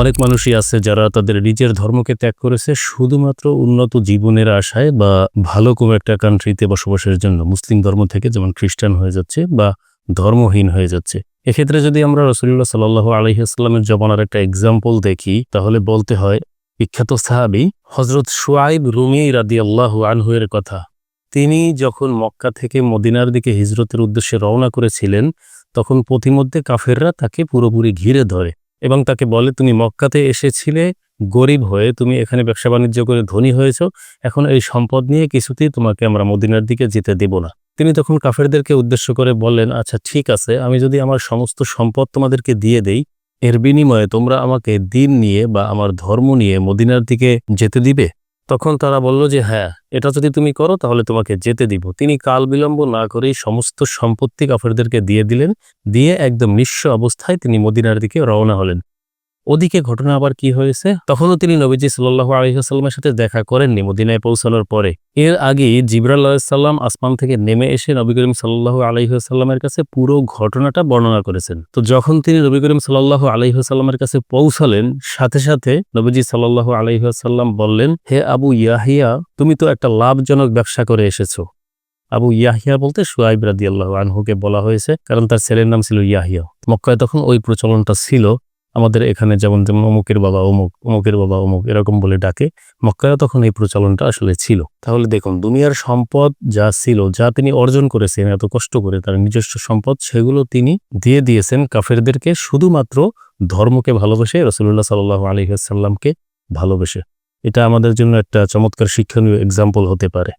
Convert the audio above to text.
অনেক মানুষই আছে যারা তাদের নিজের ধর্মকে ত্যাগ করেছে শুধুমাত্র উন্নত জীবনের আশায় বা ভালো কোনো একটা কান্ট্রিতে বসবাসের জন্য। মুসলিম ধর্ম থেকে যেমন খ্রিস্টান হয়ে যাচ্ছে বা ধর্মহীন হয়ে যাচ্ছে। এক্ষেত্রে যদি আমরা রাসূলুল্লাহ সাল্লাল্লাহু আলাইহি ওয়াসাল্লামের জমানার একটা এক্সাম্পল দেখি, তাহলে বলতে হয় বিখ্যাত সাহাবী হযরত শুআয়ব রুমী রাদিয়াল্লাহু আনহু এর কথা। তিনি যখন মক্কা থেকে মদিনার দিকে হিজরতের উদ্দেশ্যে রওনা করেছিলেন, তখন পথিমধ্যে কাফেররা তাকে পুরোপুরি ঘিরে ধরে এবং তাকে বলে, তুমি মক্কাতে এসেছিলে গরিব হয়ে, তুমি এখানে ব্যবসা বাণিজ্য করে ধনী হয়েছ, এখন এই সম্পদ নিয়ে কিছুতেই তোমাকে আমরা মদিনার দিকে যেতে দেব না। তিনি তখন কাফেরদেরকে উদ্দেশ্য করে বললেন, আচ্ছা ঠিক আছে, আমি যদি আমার সমস্ত সম্পদ তোমাদেরকে দিয়ে দেই, এর বিনিময়ে তোমরা আমাকে দ্বীন নিয়ে বা আমার ধর্ম নিয়ে মদিনার দিকে যেতে দিবে? তখন তারা বলল যে হ্যাঁ, এটা যদি তুমি করো তাহলে তোমাকে যেতে দিব। তিনি কাল বিলম্ব না করেই সমস্ত সম্পত্তি কাফেরদেরকে দিয়ে দিলেন, দিয়ে একদম নিঃস্ব অবস্থায় তিনি মদিনার দিকে রওনা হলেন। ওদিকে ঘটনা আবার কি হয়েছে, তখনও তিনি নবীজি সাল্লাল্লাহু আলাইহি ওয়াসাল্লামের সাথে দেখা করেননি মদিনায় পৌঁছানোর পরে। এর আগে জিবরাইল আলাইহিস সালাম আসমান থেকে নেমে এসে নবী করিম সাল্লাল্লাহু আলাইহি ওয়াসাল্লামের কাছে পুরো ঘটনাটা বর্ণনা করেছেন। তো যখন তিনি নবী করিম সাল্লাল্লাহু আলাইহি ওয়াসাল্লামের কাছে পৌঁছালেন, সাথে সাথে নবীজি সাল্লাল্লাহু আলাইহি ওয়াসাল্লাম বললেন, হে আবু ইয়াহিয়া, তুমি তো একটা লাভজনক ব্যবসা করে এসেছো। আবু ইয়াহিয়া বলতে শুআয়ব রাদিয়াল্লাহু আনহুকে বলা হয়েছে, কারণ তার ছেলের নাম ছিল ইয়াহিয়া। মক্কায় তখন ওই প্রচলনটা ছিল, আমাদের এখানে যেমন অমুকের বাবা অমুক, অমুকের বাবা অমুক এরকম বলে ডাকে। মক্কায় তখন এই প্রচলনটা আসলে ছিল। তাহলে দেখুন, দুনিয়ার সম্পদ যা ছিল, যা তিনি অর্জন করেছেন এত কষ্ট করে, তার নিজস্ব সম্পদ, সেগুলো তিনি দিয়ে দিয়েছেন কাফেরদেরকে শুধুমাত্র ধর্মকে ভালোবেসে, রাসূলুল্লাহ সাল্লাল্লাহু আলাইহি ওয়াসাল্লামকে ভালোবেসে। এটা আমাদের জন্য একটা চমৎকার শিক্ষণীয় এক্সাম্পল হতে পারে।